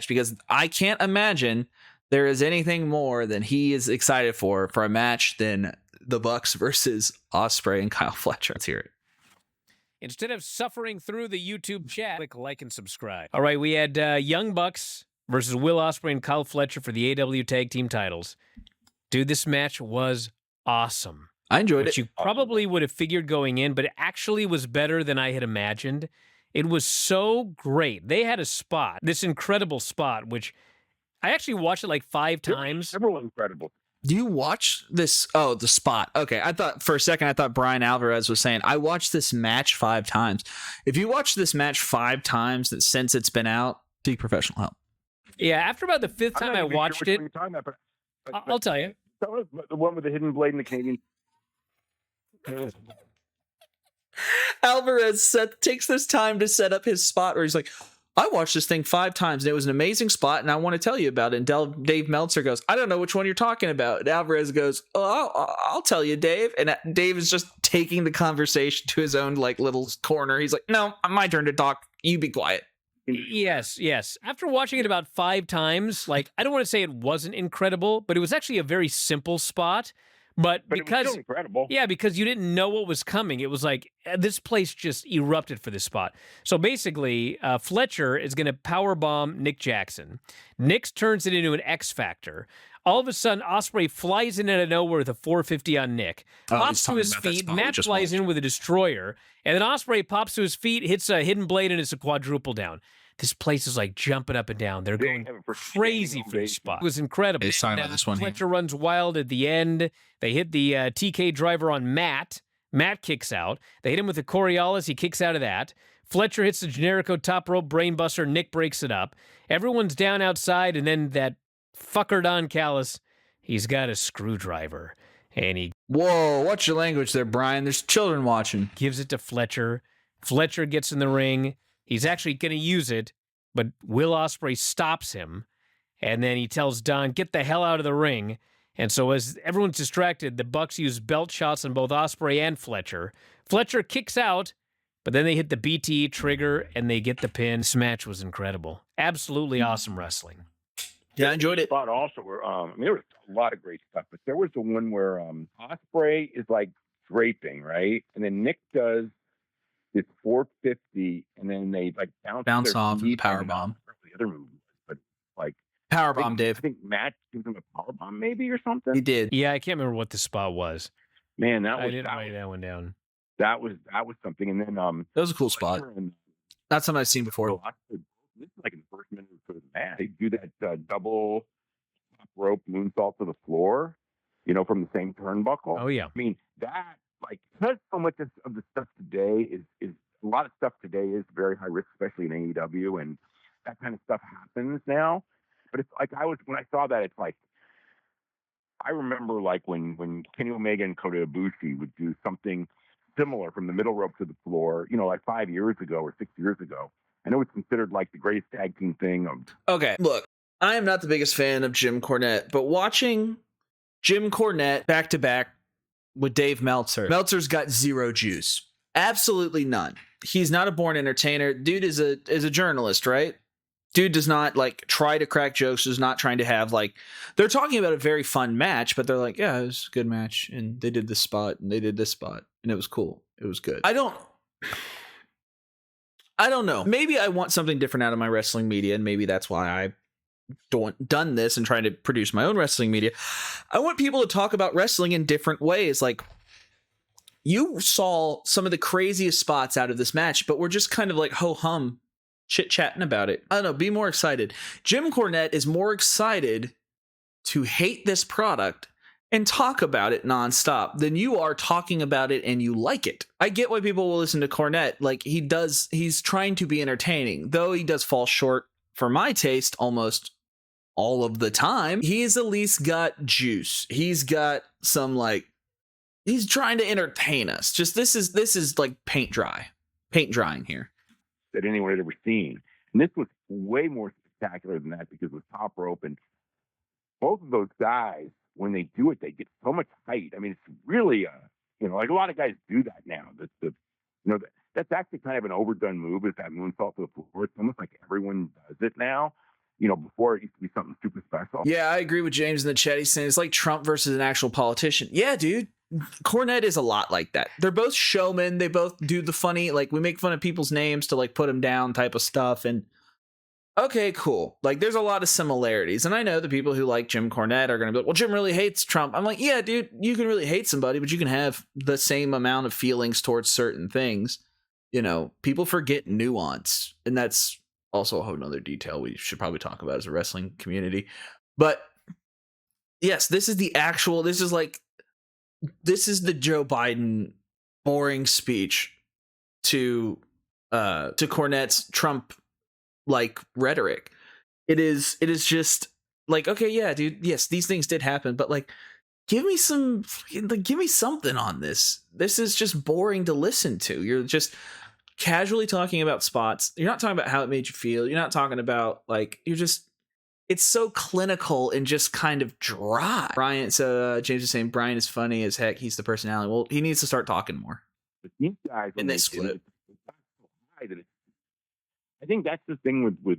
match because I can't imagine there is anything more than he is excited for a match than the Bucks versus Ospreay and Kyle Fletcher. Let's hear it. Instead of suffering through the YouTube chat, click like and subscribe. All right, we had Young Bucks versus Will Ospreay and Kyle Fletcher for the AEW Tag Team titles. Dude, this match was awesome. I enjoyed which it. You probably would have figured going in, but it actually was better than I had imagined. It was so great. They had a spot, this incredible spot, which I actually watched it like 5 times. Several incredible. Do you watch this? Oh, the spot. Okay. I thought for a second, Brian Alvarez was saying, I watched this match 5 times. If you watch this match 5 times since it's been out, seek professional help. Yeah. After about the 5th time I watched it, I'll tell you. The one with the hidden blade and the Canadian. Alvarez takes this time to set up his spot where he's like, I watched this thing 5 times and it was an amazing spot and I want to tell you about it. And Dave Meltzer goes, I don't know which one you're talking about. And Alvarez goes, oh, I'll tell you, Dave. And Dave is just taking the conversation to his own like little corner. He's like, no, my turn to talk. You be quiet. Yes. After watching it about 5 times, like, I don't want to say it wasn't incredible, but it was actually a very simple spot. But because it was still incredible. Yeah, because you didn't know what was coming. It was like this place just erupted for this spot. So basically, Fletcher is going to powerbomb Nick Jackson. Nick turns it into an X Factor. All of a sudden, Ospreay flies in out of nowhere with a 450 on Nick. Pops to his feet. Matt flies in with a destroyer. And then Ospreay pops to his feet, hits a hidden blade, and it's a quadruple down. This place is like jumping up and down. They're going crazy for this spot. It was incredible. They signed this one. Fletcher runs wild at the end. They hit the TK driver on Matt. Matt kicks out. They hit him with the Coriolis. He kicks out of that. Fletcher hits the Generico top rope brainbuster. Nick breaks it up. Everyone's down outside, and then that fucker Don Callis, he's got a screwdriver. And he... Whoa, watch your language there, Brian. There's children watching. Gives it to Fletcher. Fletcher gets in the ring. He's actually going to use it, but Will Ospreay stops him, and then he tells Don, get the hell out of the ring. And so as everyone's distracted, the Bucks use belt shots on both Ospreay and Fletcher. Fletcher kicks out, but then they hit the BTE trigger, and they get the pin. This match was incredible. Absolutely awesome wrestling. Yeah, I enjoyed it. But also, there was a lot of great stuff, but there was the one where Ospreay is like draping, right? And then Nick does it's 450, and then they like bounce off and powerbomb. The other move, but like powerbomb, Dave. I think Matt gives him a powerbomb, maybe or something. He did. Yeah, I can't remember what the spot was. Man, I didn't write that one down. That was something, and then that was a cool spot. Not something I've seen before. This is like in the first minute of the match. They do that double top rope moonsault to the floor, from the same turnbuckle. Oh yeah. I mean that. Like, because so much of the stuff today is a lot of stuff today is very high risk, especially in AEW, and that kind of stuff happens now. But it's like when I saw that, it's like I remember like when Kenny Omega and Kota Ibushi would do something similar from the middle rope to the floor, like 5 years ago or 6 years ago. I know it's considered like the greatest tag team thing. Okay, look, I am not the biggest fan of Jim Cornette, but watching Jim Cornette back to back with Dave Meltzer. Meltzer's got zero juice. Absolutely none. He's not a born entertainer. Dude is a journalist, right? Dude does not like try to crack jokes, is not trying to have like they're talking about a very fun match, but they're like, yeah, it was a good match, and they did this spot and they did this spot, and it was cool. It was good. I don't know. Maybe I want something different out of my wrestling media, and maybe that's why I've done this and trying to produce my own wrestling media. I want people to talk about wrestling in different ways. Like, you saw some of the craziest spots out of this match, but we're just kind of like ho-hum chit-chatting about it. I don't know, be more excited. Jim Cornette is more excited to hate this product and talk about it nonstop than you are talking about it and you like it. I get why people will listen to Cornette. Like, he's trying to be entertaining, though he does fall short for my taste almost all of the time. He's at least got juice. He's got some he's trying to entertain us. Just this is like paint drying here. That anyone had ever seen. And this was way more spectacular than that because it was top rope, and both of those guys, when they do it, they get so much height. I mean, it's really like a lot of guys do that now. That's actually kind of an overdone move, is that moonsault to the floor. It's almost like everyone does it now. before it used to be something super special. Yeah, I agree with James in the chat. He's saying it's like Trump versus an actual politician. Yeah, dude. Cornette is a lot like that. They're both showmen. They both do the funny, like, we make fun of people's names to like put them down type of stuff. And okay, cool. Like, there's a lot of similarities. And I know the people who like Jim Cornette are going to be like, well, Jim really hates Trump. I'm like, yeah, dude, you can really hate somebody, but you can have the same amount of feelings towards certain things. People forget nuance. And that's also a whole nother detail we should probably talk about as a wrestling community. But yes, this is the Joe Biden boring speech to Cornette's Trump like rhetoric. It is just like, okay, yeah, dude, yes, these things did happen, but like, give me something on this. This is just boring to listen to. You're just casually talking about spots. You're not talking about how it made you feel. You're not talking about it's so clinical and just kind of dry. Brian, so James is saying Brian is funny as heck. He's the personality. Well, he needs to start talking more. But these guys, and they split. I think that's the thing with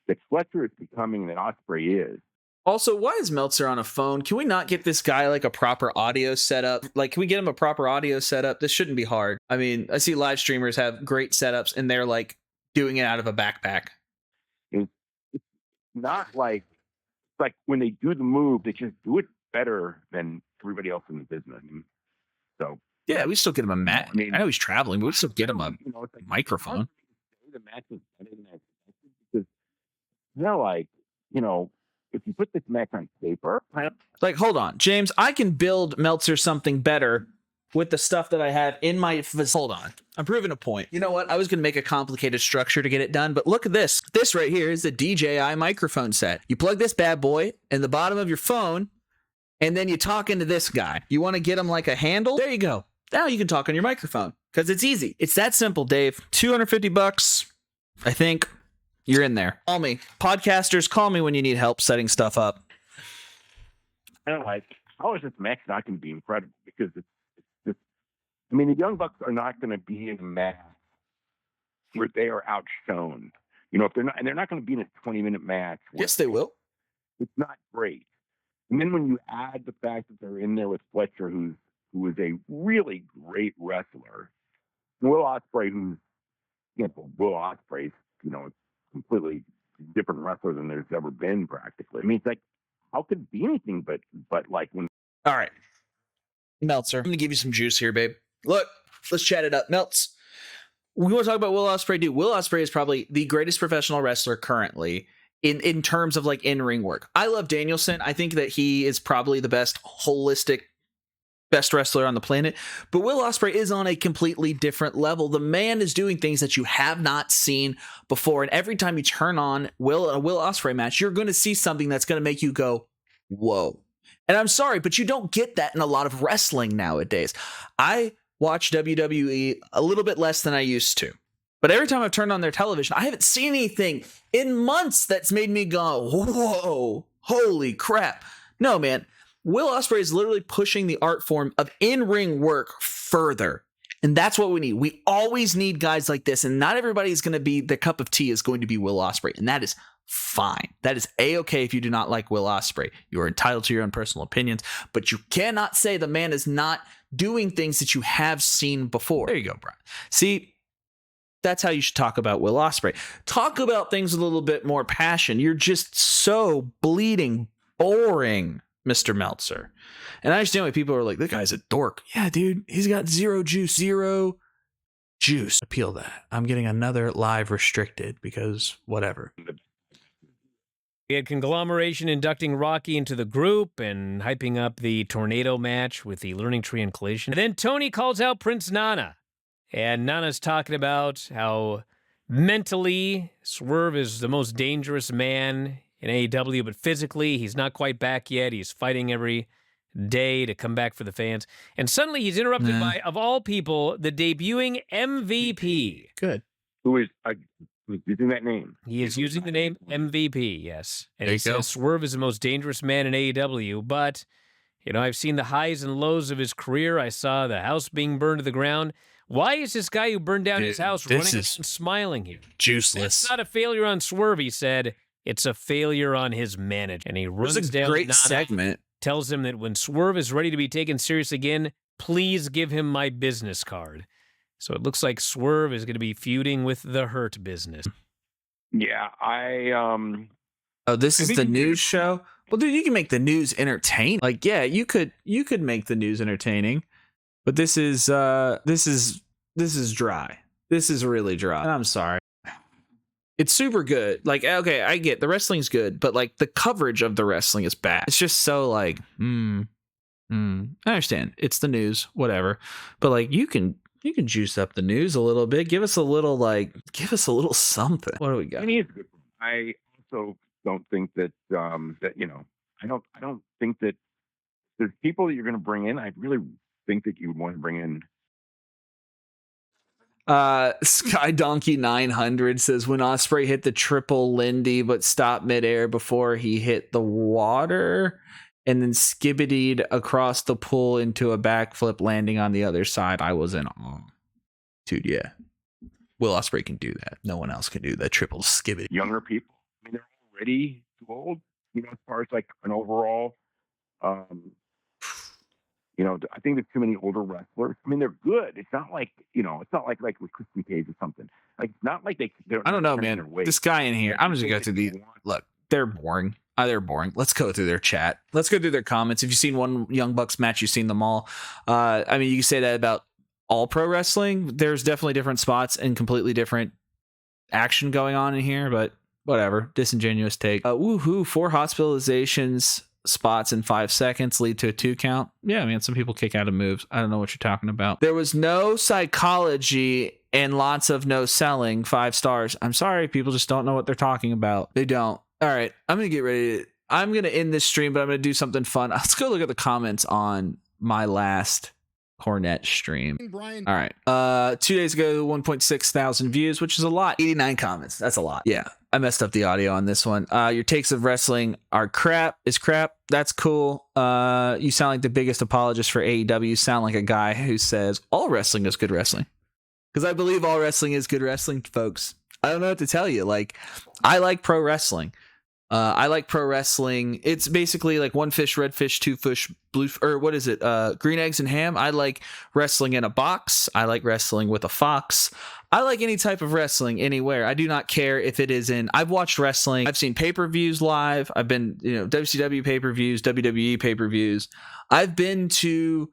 that Fletcher is becoming that Ospreay is. Also, why is Meltzer on a phone? Can we not get this guy like a proper audio setup? Like, can we get him a proper audio setup? This shouldn't be hard. I mean, I see live streamers have great setups and they're like doing it out of a backpack. It's not like when they do the move, they just do it better than everybody else in the business. So yeah, we still get him a mat. I know he's traveling, but we still get him a microphone. The match is better than that because if you put this match on paper, like, hold on, James, I can build Meltzer something better with the stuff that I have in my. Hold on, I'm proving a point. You know what? I was going to make a complicated structure to get it done, but look at this. This right here is the DJI microphone set. You plug this bad boy in the bottom of your phone, and then you talk into this guy. You want to get him like a handle? There you go. Now you can talk on your microphone because it's easy. It's that simple, Dave. $250, I think. You're in there. Call me. Podcasters, call me when you need help setting stuff up. How is this match not going to be incredible? Because it's just, the Young Bucks are not going to be in a match where they are outshone. If they're not, and they're not going to be in a 20-minute match. Yes, they will. It's not great. And then when you add the fact that they're in there with Fletcher, who is a really great wrestler, and Will Ospreay, Will Ospreay's, a completely different wrestler than there's ever been practically. It's like, how could it be anything but like when. All right, Meltzer, I'm gonna give you some juice here, babe. Look, let's chat it up. Meltz, we want to talk about Will Ospreay. Dude, Will Ospreay is probably the greatest professional wrestler currently in terms of like in-ring work. I love Danielson. I think that he is probably the best wrestler on the planet, but Will Ospreay is on a completely different level. The man is doing things that you have not seen before, and every time you turn on a Will Ospreay match, you're going to see something that's going to make you go, whoa. And I'm sorry, but you don't get that in a lot of wrestling nowadays. I watch WWE a little bit less than I used to, but every time I've turned on their television, I haven't seen anything in months that's made me go, whoa, holy crap. No, man. Will Ospreay is literally pushing the art form of in-ring work further. And that's what we need. We always need guys like this. And not everybody is going to be, the cup of tea is going to be Will Ospreay. And that is fine. That is A-okay if you do not like Will Ospreay. You are entitled to your own personal opinions. But you cannot say the man is not doing things that you have seen before. There you go, Brian. See, that's how you should talk about Will Ospreay. Talk about things with a little bit more passion. You're just so bleeding boring, Mr. Meltzer. And I understand why people are like, this guy's a dork. Yeah, dude, he's got zero juice. Appeal that. I'm getting another live restricted because whatever. We had Conglomeration inducting Rocky into the group and hyping up the Tornado match with the Learning Tree and Collision. And then Tony calls out Prince Nana. And Nana's talking about how mentally Swerve is the most dangerous man in AEW, but physically, he's not quite back yet. He's fighting every day to come back for the fans. And suddenly he's interrupted by, of all people, the debuting MVP. Good. Who's using that name? He is using the name MVP, yes. And he says Swerve is the most dangerous man in AEW, but, I've seen the highs and lows of his career. I saw the house being burned to the ground. Why is this guy who burned down his house running around smiling here? Juiceless. That's not a failure on Swerve, he said. It's a failure on his management. And he It runs was a down great Nana, segment. tells him that when Swerve is ready to be taken serious again, please give him my business card. So it looks like Swerve is going to be feuding with the Hurt Business. Yeah, Oh, this I is think the you news show? Well, dude, you can make the news entertaining. Like, yeah, you could make the news entertaining, but this is dry. This is really dry. And I'm sorry. It's super good. Like, okay, I get the wrestling's good, but like the coverage of the wrestling is bad. It's just so like, I understand. It's the news, whatever. But like you can juice up the news a little bit. Give us a little something. What do we got? I mean, it's good. I also don't think that I don't think that there's people that you're going to bring in. I really think that you would want to bring in. Sky Donkey 900 says when Ospreay hit the triple Lindy but stopped midair before he hit the water and then skibbidied across the pool into a backflip landing on the other side, I was in awe. Dude, yeah. Will Ospreay can do that. No one else can do that triple skibbity. Younger people. I mean, they're already too old. As far as like an overall, I think there's too many older wrestlers. I mean, they're good. It's not like it's not like with Christian Cage or something. Like, it's not like they're. I don't know, they're man. their weight. This guy in here, I'm just gonna go through these. Look, they're boring. They're boring. Let's go through their chat. Let's go through their comments. If you've seen one Young Bucks match, you've seen them all. I mean, you can say that about all pro wrestling. There's definitely different spots and completely different action going on in here, but whatever. Disingenuous take. Woohoo! 4 hospitalizations spots in 5 seconds lead to a 2 count. Yeah, man, some people kick out of moves. I don't know what you're talking about. There was no psychology and lots of no selling. 5 stars. I'm sorry, people just don't know what they're talking about. They don't. All right, I'm gonna get ready. I'm gonna end this stream, but I'm gonna do something fun. Let's go look at the comments on my last Cornette stream. Brian. All right. 2 days ago, 1.6 thousand views, which is a lot. 89 comments. That's a lot. Yeah. I messed up the audio on this one. Your takes of wrestling are crap. That's cool. You sound like the biggest apologist for AEW. You sound like a guy who says all wrestling is good wrestling. Because I believe all wrestling is good wrestling, folks. I don't know what to tell you. Like, I like pro wrestling. I like pro wrestling. It's basically like one fish, red fish, two fish, blue, or what is it? Green eggs and ham. I like wrestling in a box. I like wrestling with a fox. I like any type of wrestling anywhere. I do not care if it is in. I've watched wrestling. I've seen pay-per-views live. I've been, WCW pay-per-views, WWE pay-per-views. I've been to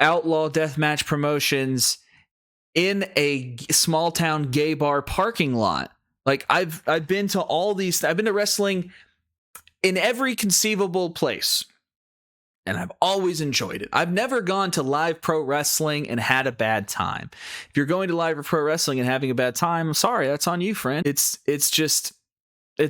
outlaw deathmatch promotions in a small town gay bar parking lot. Like I've been to all these. I've been to wrestling in every conceivable place, and I've always enjoyed it. I've never gone to live pro wrestling and had a bad time. If you're going to live pro wrestling and having a bad time, I'm sorry, that's on you, friend. It's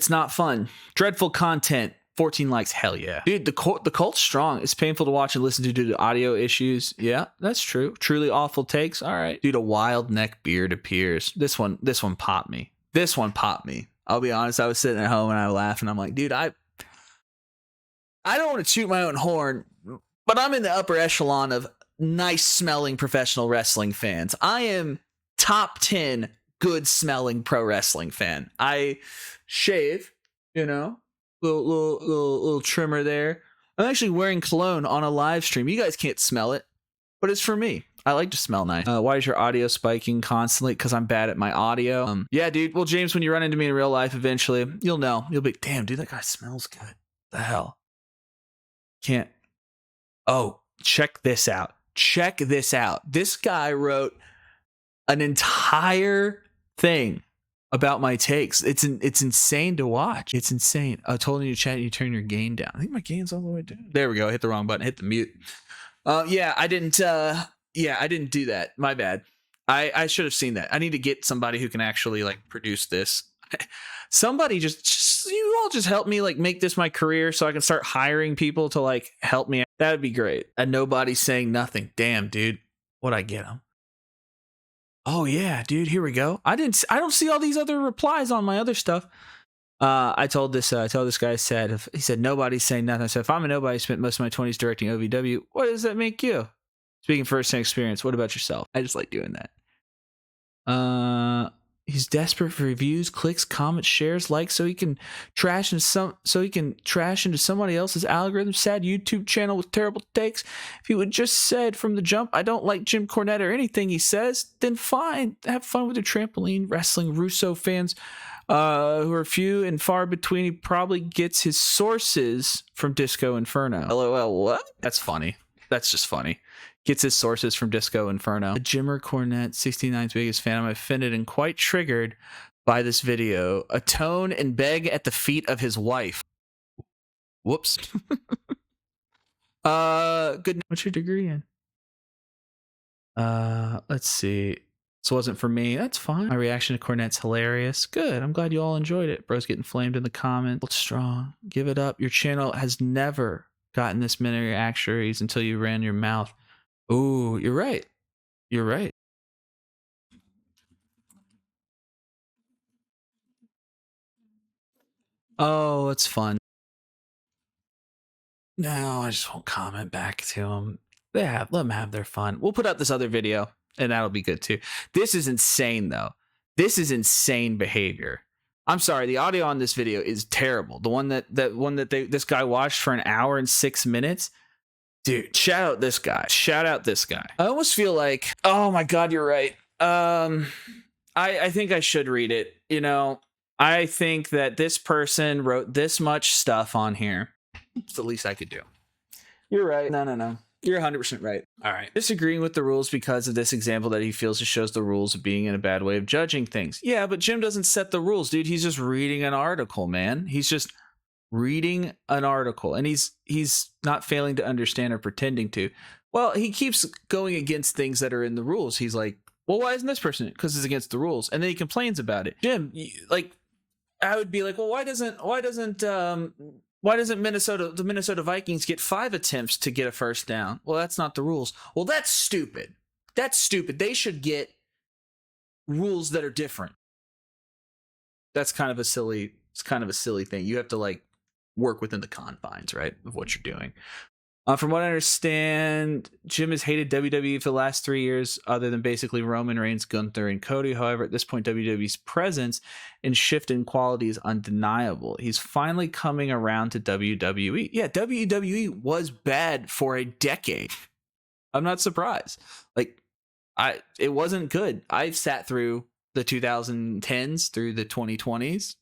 not fun. Dreadful content. 14 likes, hell yeah. Dude, the cult's strong. It's painful to watch and listen to due to audio issues. Yeah, that's true. Truly awful takes. All right. Dude, a wild neck beard appears. This one popped me. I'll be honest, I was sitting at home and I laughed and I'm like, dude, I don't want to toot my own horn, but I'm in the upper echelon of nice smelling professional wrestling fans. I am top 10 good smelling pro wrestling fan. I shave, little trimmer there. I'm actually wearing cologne on a live stream. You guys can't smell it, but it's for me. I like to smell nice. Why is your audio spiking constantly? Because I'm bad at my audio. Yeah, dude. Well, James, when you run into me in real life, eventually, you'll know. You'll be, damn, dude, that guy smells good. The hell? Can't. Oh, check this out. This guy wrote an entire thing about my takes. It's insane to watch. It's insane. I told you to chat, you turn your gain down. I think my gain's all the way down. There we go. I hit the wrong button. Hit the mute. Yeah, I didn't do that. My bad. I should have seen that. I need to get somebody who can actually like produce this. Somebody just you all just help me like make this my career so I can start hiring people to like help me. That would be great. And nobody's saying nothing. Damn, dude. What'd I get him? Oh yeah, dude. Here we go. I don't see all these other replies on my other stuff. I told this guy, he said nobody's saying nothing. I said, if I'm a nobody, spent most of my 20s directing OVW, what does that make you? Speaking first-hand experience, what about yourself? I just like doing that. He's desperate for reviews, clicks, comments, shares, likes, so he can trash into somebody else's algorithm. Sad YouTube channel with terrible takes. If he would just said from the jump, I don't like Jim Cornette or anything he says, then fine. Have fun with your trampoline wrestling. Russo fans, who are few and far between. He probably gets his sources from Disco Inferno. LOL, what? That's funny. That's just funny. Gets his sources from Disco Inferno. Jimmer Cornette, 69's biggest fan. I'm offended and quite triggered by this video. Atone and beg at the feet of his wife. Whoops. Good. What's your degree in? Let's see. This wasn't for me. That's fine. My reaction to Cornette's hilarious. Good. I'm glad you all enjoyed it. Bro's getting flamed in the comments. Hold strong. Give it up. Your channel has never gotten this many reactions until you ran your mouth. Ooh, you're right. You're right. Oh, it's fun. No, I just won't comment back to them. Let them have their fun. We'll put up this other video, and that'll be good too. This is insane, though. This is insane behavior. I'm sorry, the audio on this video is terrible. The one that this guy watched for an hour and 6 minutes. Dude, shout out this guy. Shout out this guy. I almost feel like, oh my God, you're right. I think I should read it. You know, I think that this person wrote this much stuff on here. It's the least I could do. You're right. No. You're 100% right. All right. Disagreeing with the rules because of this example that he feels it shows the rules of being in a bad way of judging things. Yeah, but Jim doesn't set the rules, dude. He's just reading an article, man. He's just reading an article, and he's not failing to understand or pretending to. Well, he keeps going against things that are in the rules. He's like, well, why isn't this person? Because it's against the rules. And then he complains about it. Jim, like, I would be like, well, why doesn't the Minnesota Vikings get 5 attempts to get a first down? Well, that's not the rules. Well, that's stupid. That's stupid. They should get rules that are different. That's kind of a silly thing. You have to like work within the confines, right, of what you're doing. From what I understand, Jim has hated WWE for the last 3 years, other than basically Roman Reigns, Gunther, and Cody. However, at this point, WWE's presence and shift in quality is undeniable. He's finally coming around to WWE. Yeah, WWE was bad for a decade. I'm not surprised. Like, it wasn't good. I've sat through the 2010s through the 2020s,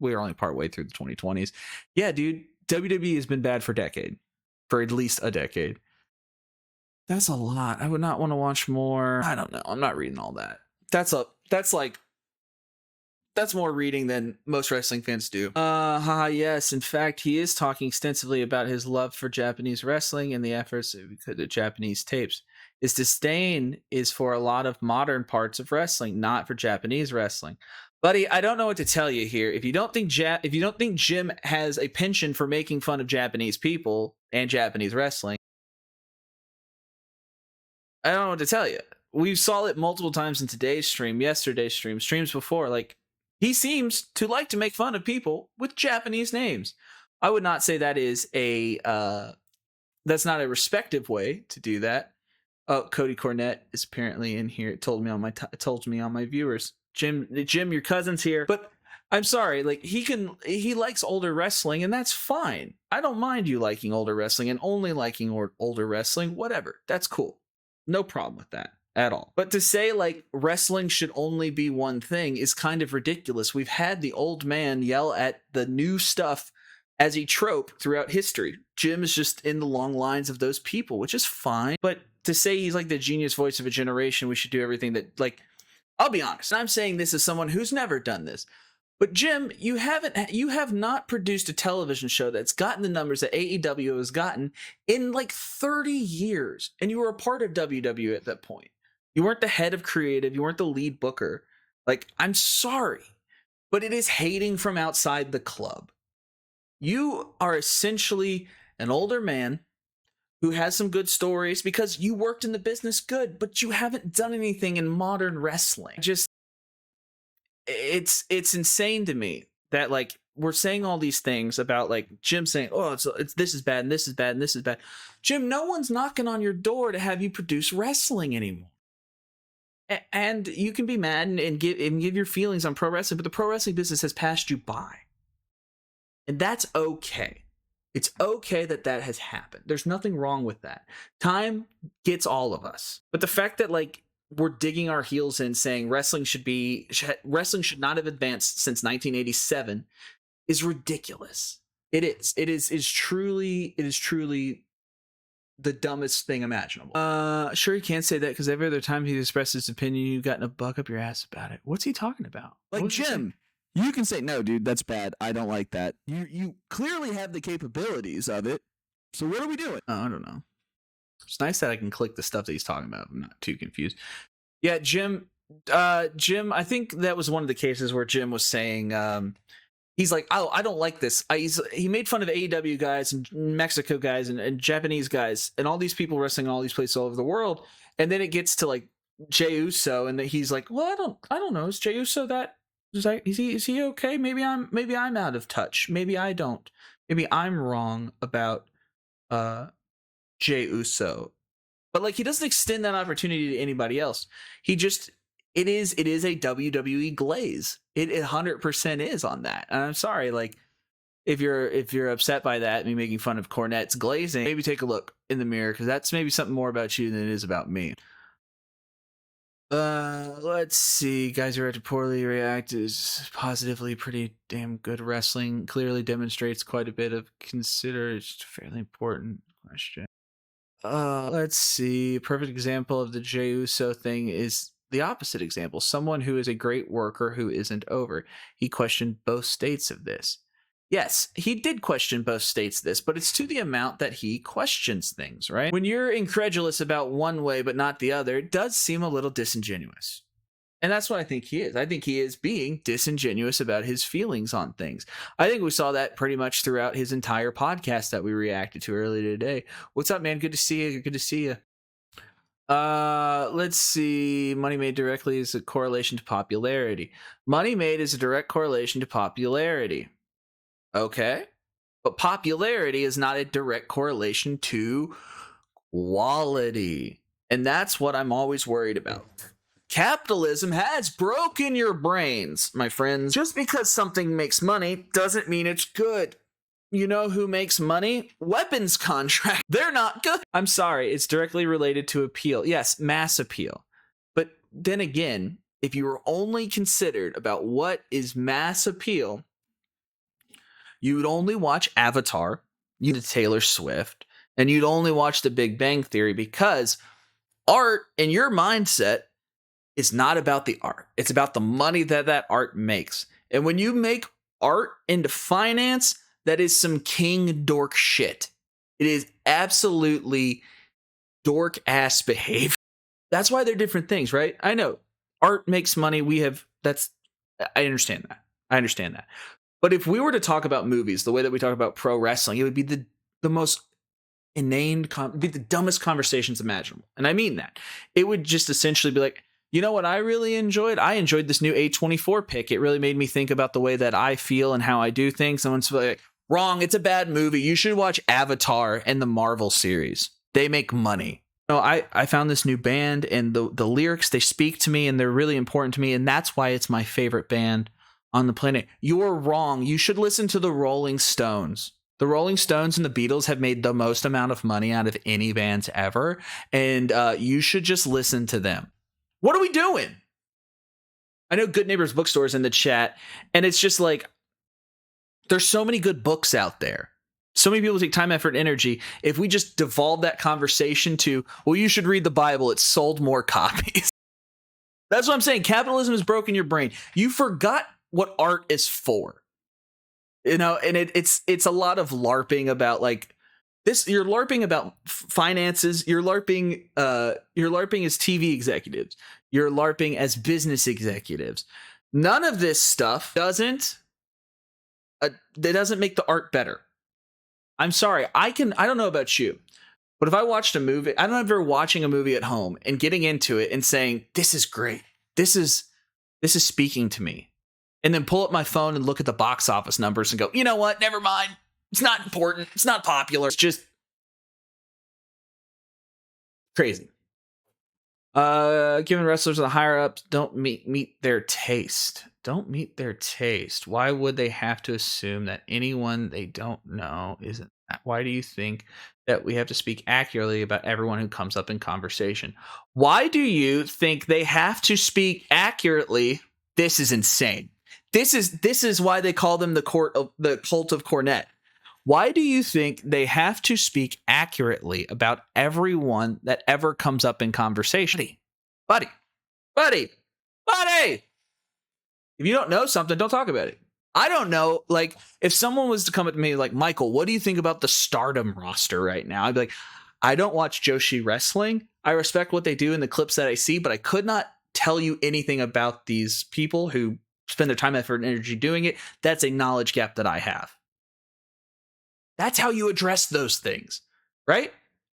we were only part way through the 2020s. Yeah, dude, WWE has been bad for at least a decade. That's a lot. I would not want to watch more. I don't know. I'm not reading all that. That's more reading than most wrestling fans do. Yes. In fact, he is talking extensively about his love for Japanese wrestling and the efforts of the Japanese tapes. His disdain is for a lot of modern parts of wrestling, not for Japanese wrestling. Buddy, I don't know what to tell you here. If you don't think Jim has a penchant for making fun of Japanese people and Japanese wrestling, I don't know what to tell you. We saw it multiple times in today's stream, yesterday's stream, streams before. Like, he seems to like to make fun of people with Japanese names. I would not say that is that's not a respective way to do that. Oh, Cody Cornette is apparently in here. It told me on my viewers. Jim, your cousin's here. But I'm sorry, like, he likes older wrestling, and that's fine. I don't mind you liking older wrestling and only liking older wrestling, whatever. That's cool. No problem with that at all. But to say like wrestling should only be one thing is kind of ridiculous. We've had the old man yell at the new stuff as a trope throughout history. Jim is just in the long lines of those people, which is fine. But to say he's like the genius voice of a generation, we should do everything that, like, I'll be honest, I'm saying this as someone who's never done this. But Jim, you have not produced a television show that's gotten the numbers that AEW has gotten in like 30 years. And you were a part of WWE at that point. You weren't the head of creative. You weren't the lead booker. Like, I'm sorry, but it is hating from outside the club. You are essentially an older man who has some good stories because you worked in the business good, but you haven't done anything in modern wrestling. It's insane to me that, like, we're saying all these things about, like, Jim saying, oh, it's this is bad and this is bad and this is bad. Jim, no one's knocking on your door to have you produce wrestling anymore. And you can be mad and give your feelings on pro wrestling, but the pro wrestling business has passed you by. And that's okay. It's okay that has happened. There's nothing wrong with that. Time gets all of us. But the fact that like we're digging our heels in saying wrestling should not have advanced since 1987 is ridiculous. It is truly the dumbest thing imaginable. Sure, he can't say that because every other time he expressed his opinion, you've gotten a buck up your ass about it. What's he talking about? Like, Jim, you can say, no, dude, that's bad. I don't like that. You clearly have the capabilities of it. So what are we doing? I don't know. It's nice that I can click the stuff that he's talking about. I'm not too confused. Yeah, Jim, I think that was one of the cases where Jim was saying, he's like, oh, I don't like this. He made fun of AEW guys and Mexico guys and Japanese guys and all these people wrestling in all these places all over the world. And then it gets to like Jey Uso, and he's like, well, I don't know. Is Jey Uso that? Is he okay? Maybe I'm out of touch. Maybe I don't. Maybe I'm wrong about Jey Uso. But like, he doesn't extend that opportunity to anybody else. It is a WWE glaze. It 100% is on that. And I'm sorry, like, if you're upset by that, me making fun of Cornette's glazing, maybe take a look in the mirror, because that's maybe something more about you than it is about me. Let's see. Guys who reacted poorly react is positively pretty damn good wrestling. Clearly demonstrates quite a bit of it's a fairly important question. Let's see. Perfect example of the Jey Uso thing is the opposite example. Someone who is a great worker who isn't over. He questioned both states of this. Yes, he did question both states of this, but it's to the amount that he questions things, right? When you're incredulous about one way but not the other, it does seem a little disingenuous. And that's what I think he is. I think he is being disingenuous about his feelings on things. I think we saw that pretty much throughout his entire podcast that we reacted to earlier today. What's up, man? Good to see you. Good to see you. Let's see. Money made directly is a correlation to popularity. Money made is a direct correlation to popularity. Okay. But popularity is not a direct correlation to quality. And that's what I'm always worried about. Capitalism has broken your brains, my friends. Just because something makes money doesn't mean it's good. You know who makes money? Weapons contract. They're not good. I'm sorry. It's directly related to appeal. Yes, mass appeal. But then again, if you were only considered about what is mass appeal, you would only watch Avatar, you'd Taylor Swift, and you'd only watch The Big Bang Theory, because art in your mindset is not about the art. It's about the money that art makes. And when you make art into finance, that is some king dork shit. It is absolutely dork ass behavior. That's why they're different things, right? I know art makes money. I understand that. But if we were to talk about movies the way that we talk about pro wrestling, it would be the most inane, be the dumbest conversations imaginable. And I mean that. It would just essentially be like, you know what I really enjoyed? I enjoyed this new A24 pick. It really made me think about the way that I feel and how I do things. Someone's like, wrong, it's a bad movie. You should watch Avatar and the Marvel series. They make money. I found this new band, and the lyrics, they speak to me, and they're really important to me, and that's why it's my favorite band on the planet. You're wrong. You should listen to the Rolling Stones. The Rolling Stones and the Beatles have made the most amount of money out of any bands ever, and you should just listen to them. What are we doing? I know Good Neighbors Bookstore is in the chat, and it's just like, there's so many good books out there. So many people take time, effort, and energy. If we just devolve that conversation to, well, you should read the Bible, it sold more copies. That's what I'm saying. Capitalism has broken your brain. You forgot what art is for. And it's a lot of LARPing about like this. You're LARPing about finances. You're LARPing as TV executives. You're LARPing as business executives. None of this stuff doesn't make the art better. I'm sorry. I don't know about you, but if I watched a movie, I don't remember watching a movie at home and getting into it and saying, this is great. This is speaking to me. And then pull up my phone and look at the box office numbers and go, you know what? Never mind. It's not important. It's not popular. It's just crazy. Given wrestlers the higher ups don't meet their taste. Don't meet their taste. Why would they have to assume that anyone they don't know isn't that? Why do you think that we have to speak accurately about everyone who comes up in conversation? Why do you think they have to speak accurately? This is insane. This is why they call them the cult of Cornette. Why do you think they have to speak accurately about everyone that ever comes up in conversation? Buddy. If you don't know something, don't talk about it. I don't know. Like, if someone was to come at me like, Michael, what do you think about the Stardom roster right now? I'd be like, I don't watch Joshi wrestling. I respect what they do in the clips that I see, but I could not tell you anything about these people who spend their time, effort, and energy doing it. That's a knowledge gap that I have. That's how you address those things, right?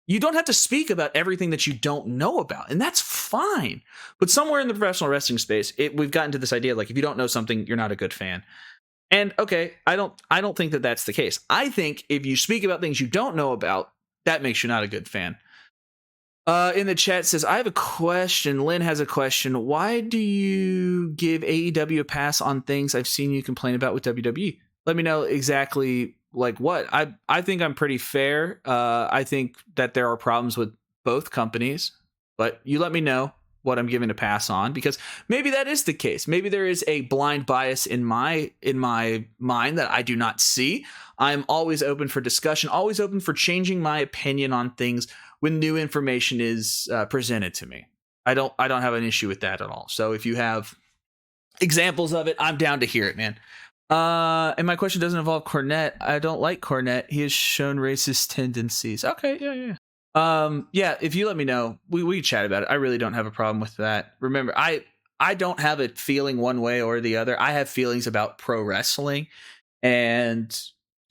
You don't have to speak about everything that you don't know about, and that's fine. But somewhere in the professional wrestling space, we've gotten to this idea like if you don't know something, you're not a good fan. And okay, I don't think that that's the case. I think if you speak about things you don't know about, that makes you not a good fan. In the chat says, I have a question. Lynn has a question. Why do you give AEW a pass on things I've seen you complain about with WWE? Let me know exactly like what. I think I'm pretty fair. I think that there are problems with both companies, but you let me know what I'm giving a pass on, because maybe that is the case. Maybe there is a blind bias in my mind that I do not see. I'm always open for discussion, always open for changing my opinion on things when new information is presented to me. I don't have an issue with that at all. So if you have examples of it, I'm down to hear it, man. And my question doesn't involve Cornette. I don't like Cornette. He has shown racist tendencies. Okay, yeah. Yeah, if you let me know, we chat about it. I really don't have a problem with that. Remember, I don't have a feeling one way or the other. I have feelings about pro wrestling, and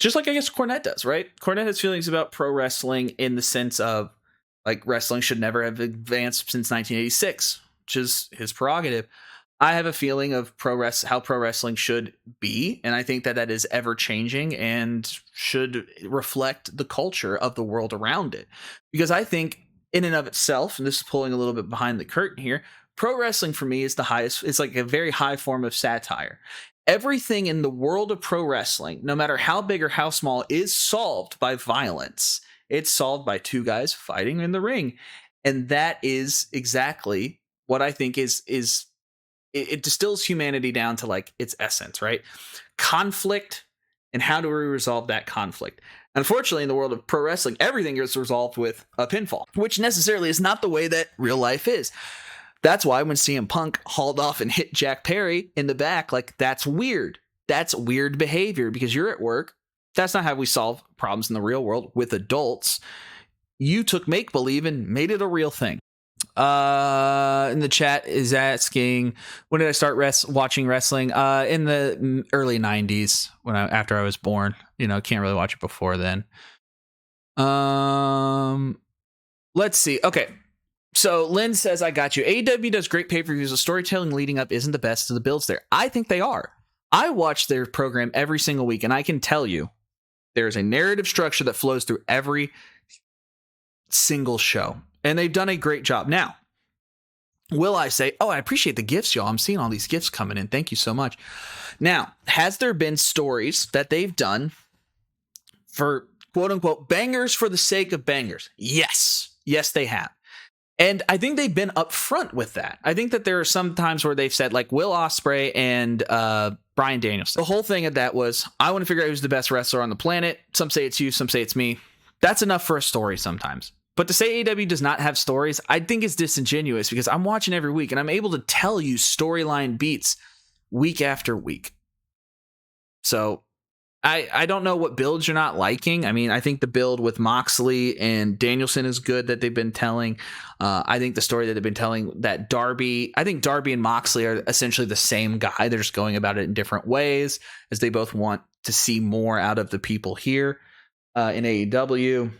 just like I guess Cornette does, right? Cornette has feelings about pro wrestling in the sense of like wrestling should never have advanced since 1986, which is his prerogative. I have a feeling of how pro wrestling should be, and I think that is ever changing and should reflect the culture of the world around it. Because I think in and of itself, and this is pulling a little bit behind the curtain here, pro wrestling for me is the highest. It's like a very high form of satire. Everything in the world of pro wrestling, no matter how big or how small, is solved by violence. It's solved by two guys fighting in the ring, and that is exactly what I think is. It distills humanity down to like its essence, right? Conflict, and how do we resolve that conflict? Unfortunately, in the world of pro wrestling, everything is resolved with a pinfall, which necessarily is not the way that real life is. That's why when CM Punk hauled off and hit Jack Perry in the back, like that's weird. That's weird behavior because you're at work. That's not how we solve problems in the real world with adults. You took make-believe and made it a real thing. In the chat is asking, when did I start watching wrestling? In the early 90s, after I was born. Can't really watch it before then. Let's see. Okay. So Lynn says, I got you. AEW does great pay-per-views. The storytelling leading up isn't the best of the builds there. I think they are. I watch their program every single week, and I can tell you there's a narrative structure that flows through every single show. And they've done a great job. Now, will I say, I appreciate the gifts, y'all. I'm seeing all these gifts coming in. Thank you so much. Now, has there been stories that they've done for quote unquote bangers for the sake of bangers? Yes. Yes, they have. And I think they've been upfront with that. I think that there are some times where they've said like Will Ospreay and Bryan Danielson. The whole thing of that was, I want to figure out who's the best wrestler on the planet. Some say it's you, some say it's me. That's enough for a story sometimes. But to say AEW does not have stories, I think is disingenuous because I'm watching every week and I'm able to tell you storyline beats week after week. So I don't know what builds you're not liking. I mean, I think the build with Moxley and Danielson is good that they've been telling. I think the story that they've been telling that I think Darby and Moxley are essentially the same guy. They're just going about it in different ways as they both want to see more out of the people here in AEW.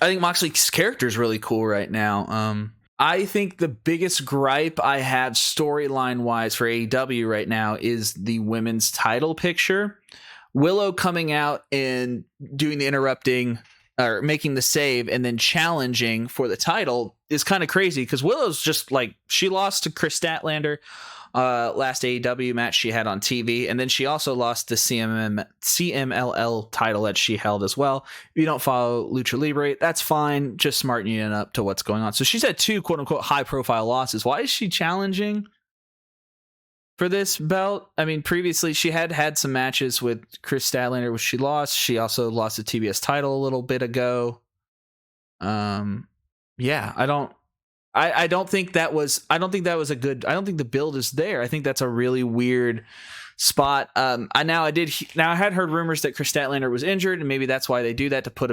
I think Moxley's character is really cool right now. I think the biggest gripe I have storyline wise for AEW right now is the women's title picture. Willow coming out and doing the interrupting or making the save and then challenging for the title is kind of crazy, because Willow's just like, she lost to Chris Statlander last AEW match she had on TV, and then she also lost the CMLL title that she held as well. If you don't follow Lucha Libre, that's fine, just smarten you up to what's going on. So she's had 2 quote-unquote high-profile losses. Why is she challenging for this belt? I mean, previously she had some matches with Chris Statlander, which she lost. She also lost the TBS title a little bit ago. Yeah, I don't think that was a good, I don't think the build is there. I think that's a really weird spot. I had heard rumors that Chris Statlander was injured, and maybe that's why they do that, to put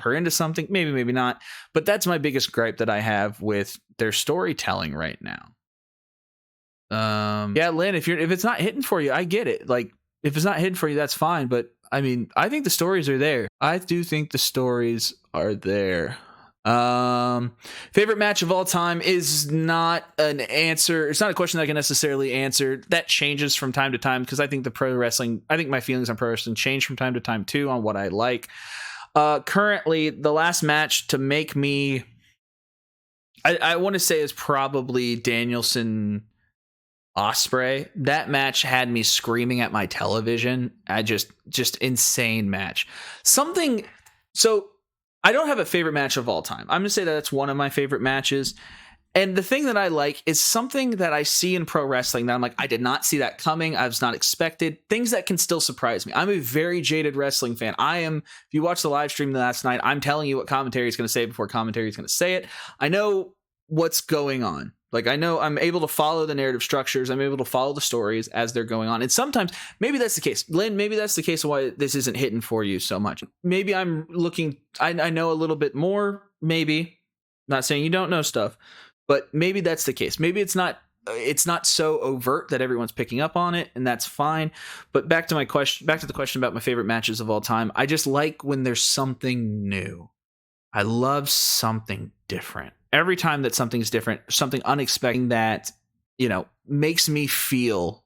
her into something. Maybe not. But that's my biggest gripe that I have with their storytelling right now. Yeah, Lynn, if it's not hitting for you, I get it. Like, if it's not hitting for you, that's fine. But I mean, I think the stories are there. I do think the stories are there. Favorite match of all time is not an answer. It's not a question that I can necessarily answer. That changes from time to time, because I think my feelings on pro wrestling change from time to time too, on what I like. Currently, the last match to make me, I want to say, is probably Danielson Ospreay. That match had me screaming at my television. I just insane match. So I don't have a favorite match of all time. I'm going to say that that's one of my favorite matches. And the thing that I like is something that I see in pro wrestling that I'm like, I did not see that coming. I was not expected. Things that can still surprise me. I'm a very jaded wrestling fan. If you watch the live stream last night, I'm telling you what commentary is going to say before commentary is going to say it. I know what's going on. Like, I know I'm able to follow the narrative structures. I'm able to follow the stories as they're going on. And sometimes, maybe that's the case. Lynn, maybe that's the case of why this isn't hitting for you so much. Maybe I'm looking, I know a little bit more, maybe. Not saying you don't know stuff, but maybe that's the case. Maybe it's not so overt that everyone's picking up on it, and that's fine. But back to the question about my favorite matches of all time. I just like when there's something new. I love something different. Every time that something's different, something unexpected that, makes me feel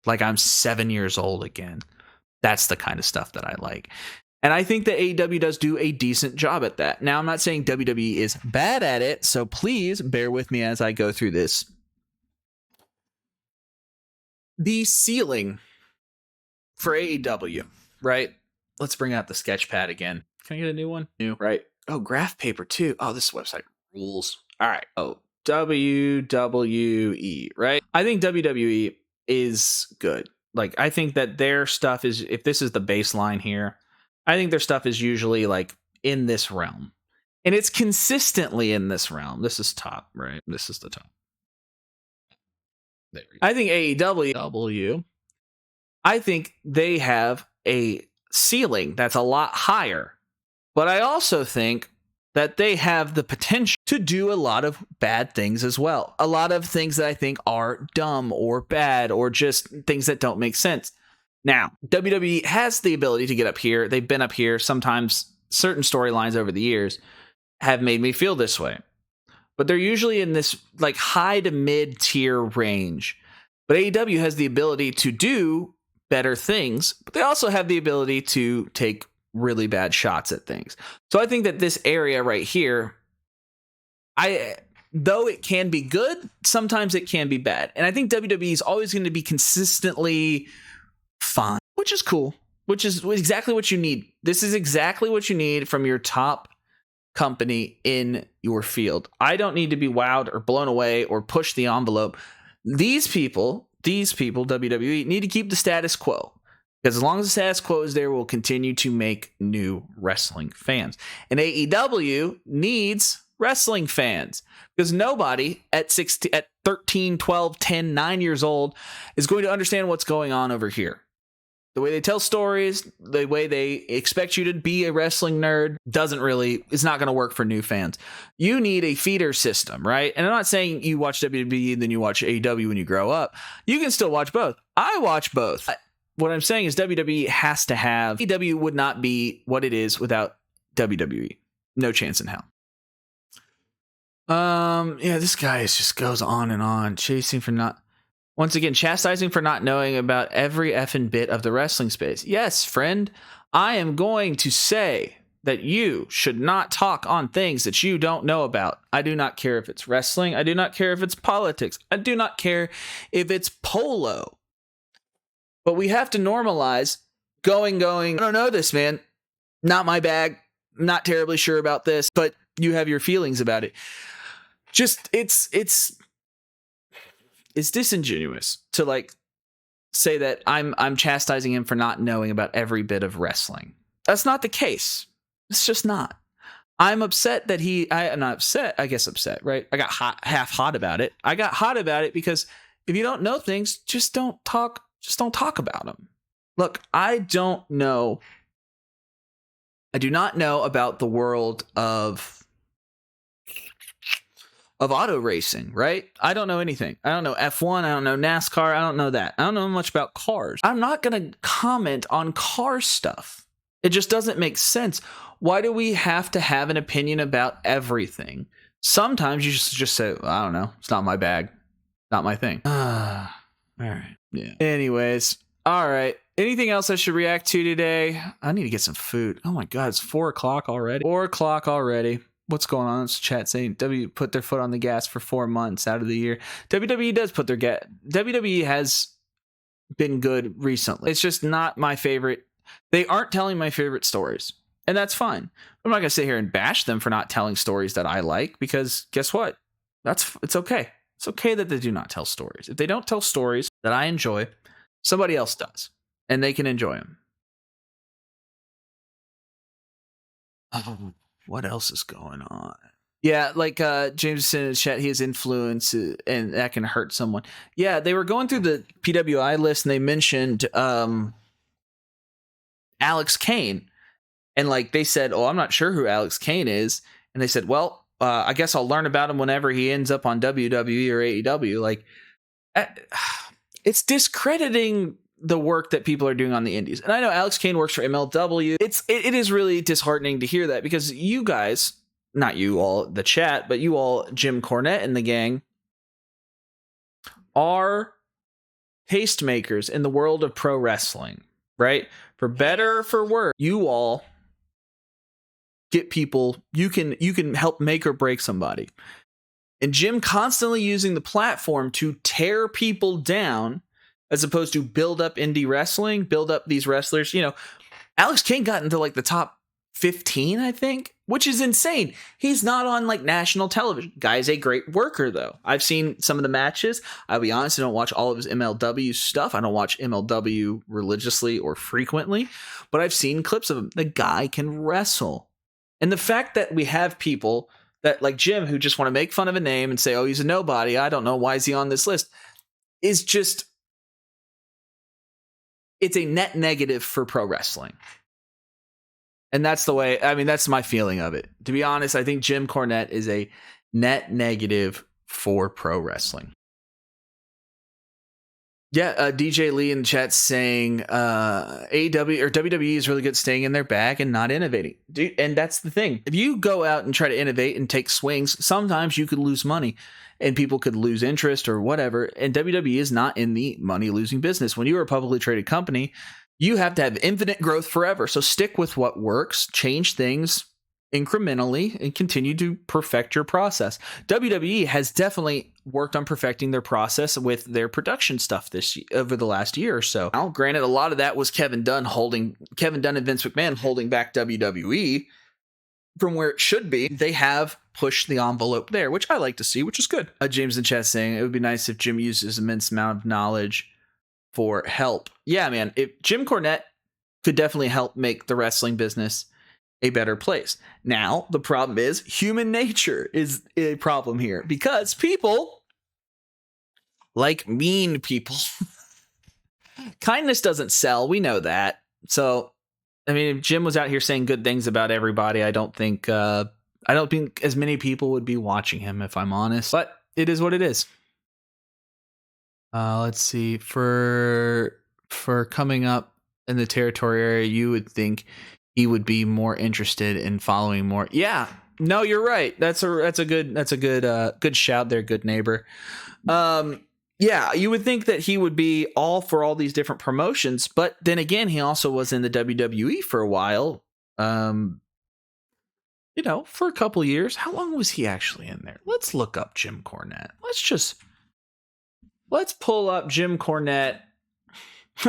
like I'm 7 years old again. That's the kind of stuff that I like. And I think that AEW does do a decent job at that. Now, I'm not saying WWE is bad at it, so please bear with me as I go through this. The ceiling for AEW, right? Let's bring out the sketch pad again. Can I get a new one? New, right? Oh, graph paper too. Oh, this website rules. All right. Oh, WWE, right? I think WWE is good. Like, I think that their stuff is, if this is the baseline here, I think their stuff is usually like in this realm. And it's consistently in this realm. This is top, right? This is the top. There we go. I think AEW, I think they have a ceiling that's a lot higher. But I also think that they have the potential to do a lot of bad things as well. A lot of things that I think are dumb or bad or just things that don't make sense. Now, WWE has the ability to get up here. They've been up here. Sometimes certain storylines over the years have made me feel this way. But they're usually in this like high to mid tier range. But AEW has the ability to do better things, but they also have the ability to take really bad shots at things. So I think that this area right here, though it can be good, sometimes it can be bad. And I think WWE is always going to be consistently fine, which is cool, which is exactly what you need. This is exactly what you need from your top company in your field. I don't need to be wowed or blown away or push the envelope. These people, WWE, need to keep the status quo. Because as long as the status quo is there, we'll continue to make new wrestling fans. And AEW needs wrestling fans. Because nobody at 13, 12, 10, 9 years old is going to understand what's going on over here. The way they tell stories, the way they expect you to be a wrestling nerd it's not going to work for new fans. You need a feeder system, right? And I'm not saying you watch WWE and then you watch AEW when you grow up. You can still watch both. I watch both. What I'm saying is WWE has to have, AEW would not be what it is without WWE. No chance in hell. Yeah, this guy just goes on and on, chastising for not knowing about every effing bit of the wrestling space. Yes, friend, I am going to say that you should not talk on things that you don't know about. I do not care if it's wrestling. I do not care if it's politics. I do not care if it's polo. But we have to normalize going, I don't know this, man. Not my bag. Not terribly sure about this, but you have your feelings about it. Just, it's disingenuous to like say that I'm chastising him for not knowing about every bit of wrestling. That's not the case. It's just not. I'm upset that I guess upset, right? I got half hot about it. I got hot about it because if you don't know things, just don't talk about them. Look, I do not know about the world of auto racing, right? I don't know anything. I don't know F1. I don't know NASCAR. I don't know that. I don't know much about cars. I'm not going to comment on car stuff. It just doesn't make sense. Why do we have to have an opinion about everything? Sometimes you just say, I don't know. It's not my bag. Not my thing. All right. Yeah. Anyways. All right. Anything else I should react to today? I need to get some food. Oh my God. It's 4:00 already. 4:00 already. What's going on? It's chat saying W put their foot on the gas for 4 months out of the year. WWE does put their gas. WWE has been good recently. It's just not my favorite. They aren't telling my favorite stories, and that's fine. I'm not gonna sit here and bash them for not telling stories that I like, because guess what? It's okay. It's okay that they do not tell stories. If they don't tell stories that I enjoy, somebody else does, and they can enjoy them. What else is going on? Yeah, like James said in the chat, he has influence and that can hurt someone. Yeah, they were going through the PWI list and they mentioned Alex Kane. And like they said, oh, I'm not sure who Alex Kane is. And they said, well, I guess I'll learn about him whenever he ends up on WWE or AEW. Like, it's discrediting the work that people are doing on the indies. And I know Alex Kane works for MLW. It is really disheartening to hear that, because you guys, not you all, the chat, but you all, Jim Cornette and the gang, are tastemakers in the world of pro wrestling, right? For better or for worse, you all get people, you can help make or break somebody. And Jim constantly using the platform to tear people down, as opposed to build up indie wrestling, build up these wrestlers. You know, Alex Kane got into like the top 15, I think, which is insane. He's not on like national television. Guy's a great worker, though. I've seen some of the matches. I'll be honest, I don't watch all of his MLW stuff. I don't watch MLW religiously or frequently, but I've seen clips of him. The guy can wrestle. And the fact that we have people that like Jim who just want to make fun of a name and say, oh, he's a nobody, I don't know, why is he on this list, is just, it's a net negative for pro wrestling. And that's the way, I mean, that's my feeling of it. To be honest, I think Jim Cornette is a net negative for pro wrestling. Yeah, DJ Lee in the chat saying AEW or WWE is really good at staying in their bag and not innovating. And that's the thing. If you go out and try to innovate and take swings, sometimes you could lose money and people could lose interest or whatever. And WWE is not in the money-losing business. When you are a publicly traded company, you have to have infinite growth forever. So stick with what works, change things incrementally, and continue to perfect your process. WWE has definitely worked on perfecting their process with their production stuff over the last year or so. Now, granted, a lot of that was Kevin Dunn and Vince McMahon holding back WWE from where it should be. They have pushed the envelope there, which I like to see, which is good. James in chat saying it would be nice if Jim used his immense amount of knowledge for help. Yeah, man, if Jim Cornette could definitely help make the wrestling business a better place. Now, the problem is human nature is a problem here, because people like mean people. Kindness doesn't sell. We know that. So, I mean, if Jim was out here saying good things about everybody, I don't think as many people would be watching him, if I'm honest. But it is what it is. Let's see. For coming up in the territory area, you would think he would be more interested in following more. Yeah, no, you're right. That's a good shout there, good neighbor. Yeah, you would think that he would be all for all these different promotions, but then again, he also was in the WWE for a while. for a couple years. How long was he actually in there? Let's look up Jim Cornette. Let's pull up Jim Cornette,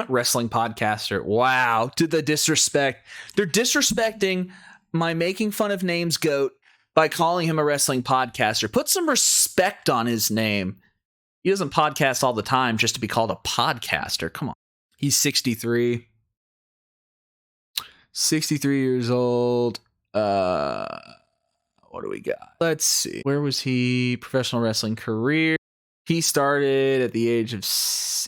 wrestling podcaster. Wow, to the disrespect. They're disrespecting my making fun of names goat by calling him a wrestling podcaster. Put some respect on his name. He doesn't podcast all the time just to be called a podcaster. Come on. He's 63. 63 years old. What do we got? Let's see. Where was he? Professional wrestling career. He started at the age of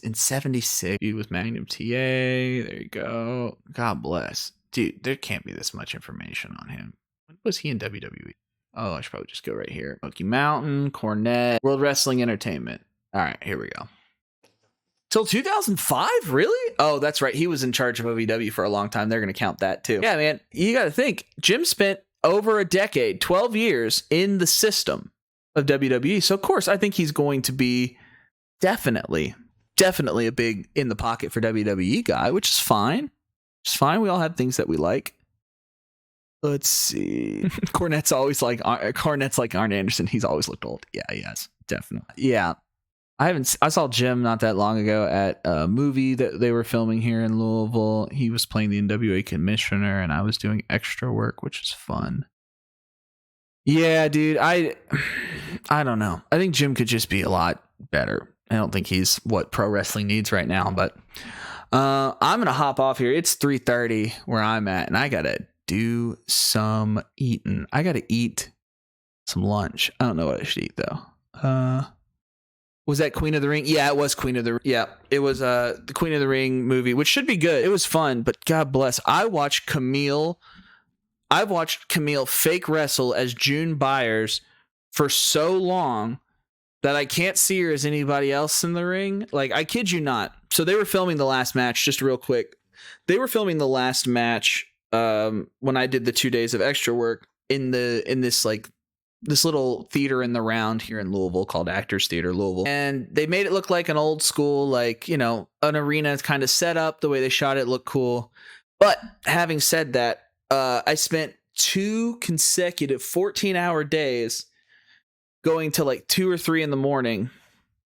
in 76. He was Magnum TA. There you go. God bless. Dude, there can't be this much information on him. When was he in WWE? Oh, I should probably just go right here. Smoky Mountain, Cornette, World Wrestling Entertainment. All right, here we go. Till 2005? Really? Oh, that's right. He was in charge of OVW for a long time. They're going to count that too. Yeah, man. You got to think. Jim spent over a decade, 12 years in the system of WWE. So, of course, I think he's going to be definitely a big in the pocket for WWE guy, which is fine. It's fine. We all have things that we like. Let's see. Cornette's like Arn Anderson. He's always looked old. Yeah, he has. Definitely. Yeah. I saw Jim not that long ago at a movie that they were filming here in Louisville. He was playing the NWA commissioner and I was doing extra work, which is fun. Yeah, dude. I don't know. I think Jim could just be a lot better. I don't think he's what pro wrestling needs right now, but I'm going to hop off here. It's 3:30 where I'm at and I got to do some eating. I got to eat some lunch. I don't know what I should eat though. Was that Queen of the Ring? Yeah, it was Queen of the Ring. Yeah, it was the Queen of the Ring movie, which should be good. It was fun, but God bless. I've watched Camille fake wrestle as June Byers for so long that I can't see her as anybody else in the ring. Like, I kid you not. So they were filming the last match, just real quick. They were filming the last match when I did the 2 days of extra work in this little theater in the round here in Louisville called Actors Theater Louisville. And they made it look like an old school, an arena kind of set up. The way they shot it looked cool. But having said that, I spent 2 consecutive 14-hour days going to 2 or 3 in the morning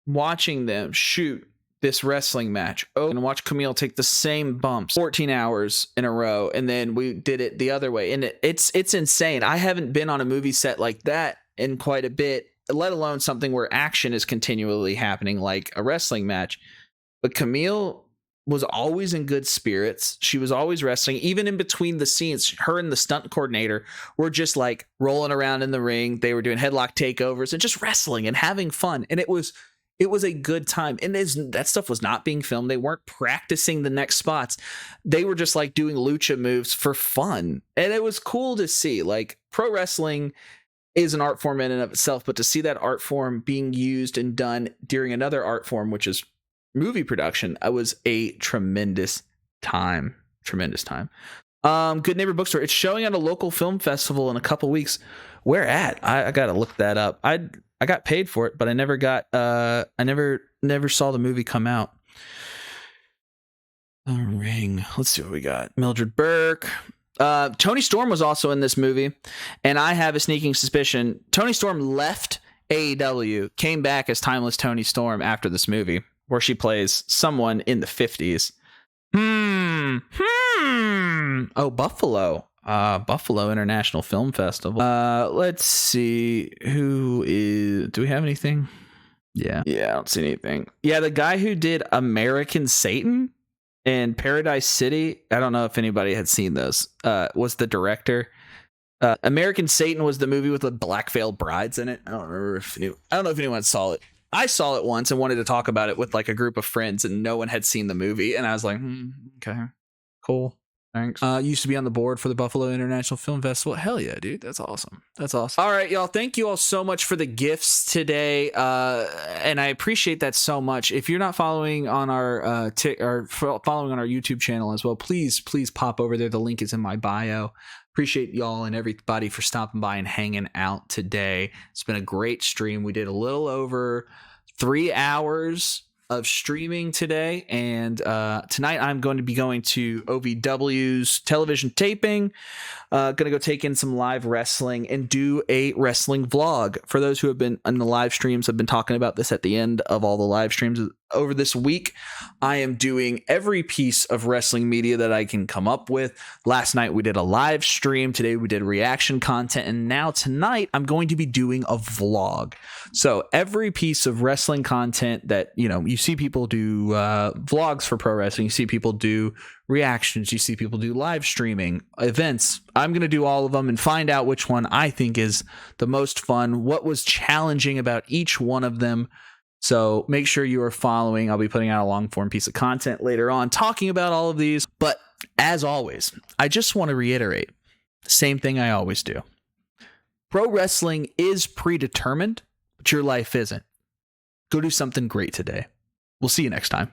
watching them shoot this wrestling match. Oh, and watch Camille take the same bumps 14 hours in a row. And then we did it the other way. And it's insane. I haven't been on a movie set like that in quite a bit, let alone something where action is continually happening like a wrestling match. But Camille was always in good spirits. She was always wrestling, even in between the scenes. Her and the stunt coordinator were just rolling around in the ring. They were doing headlock takeovers and just wrestling and having fun. And it was a good time. And that stuff was not being filmed. They weren't practicing the next spots. They were just doing lucha moves for fun. And it was cool to see. Pro wrestling is an art form in and of itself, but to see that art form being used and done during another art form, which is movie production, it was a tremendous time. Good Neighbor Bookstore. It's showing at a local film festival in a couple weeks. Where at? I gotta look that up. I got paid for it, but I never got. I never saw the movie come out. The Ring. Let's see what we got. Mildred Burke. Tony Storm was also in this movie, and I have a sneaking suspicion Tony Storm left AEW, came back as Timeless Tony Storm after this movie, where she plays someone in the 50s. Oh, Buffalo. Buffalo International Film Festival. Let's see. Do we have anything? Yeah, I don't see anything. Yeah, the guy who did American Satan and Paradise City, I don't know if anybody had seen those, was the director. American Satan was the movie with the black veiled brides in it. I don't know if anyone saw it. I saw it once and wanted to talk about it with a group of friends, and no one had seen the movie. And I was like, okay, cool. Thanks. Used to be on the board for the Buffalo International Film Festival. Hell yeah, dude. That's awesome. All right, y'all. Thank you all so much for the gifts today. And I appreciate that so much. If you're not following on our following on our YouTube channel as well, please pop over there. The link is in my bio. Appreciate y'all and everybody for stopping by and hanging out today. It's been a great stream. We did a little over 3 hours of streaming today, and tonight I'm going to be going to OVW's television taping. Gonna go take in some live wrestling and do a wrestling vlog. For those who have been on the live streams, I've been talking about this at the end of all the live streams over this week. I am doing every piece of wrestling media that I can come up with. Last night we did a live stream. Today we did reaction content, and now tonight I'm going to be doing a vlog. So every piece of wrestling content that, you know, you see people do vlogs for pro wrestling, you see people do reactions, you see people do live streaming events. I'm going to do all of them and find out which one I think is the most fun, what was challenging about each one of them. So make sure you are following. I'll be putting out a long form piece of content later on talking about all of these. But as always, I just want to reiterate the same thing I always do. Pro wrestling is predetermined, but your life isn't. Go do something great today. We'll see you next time.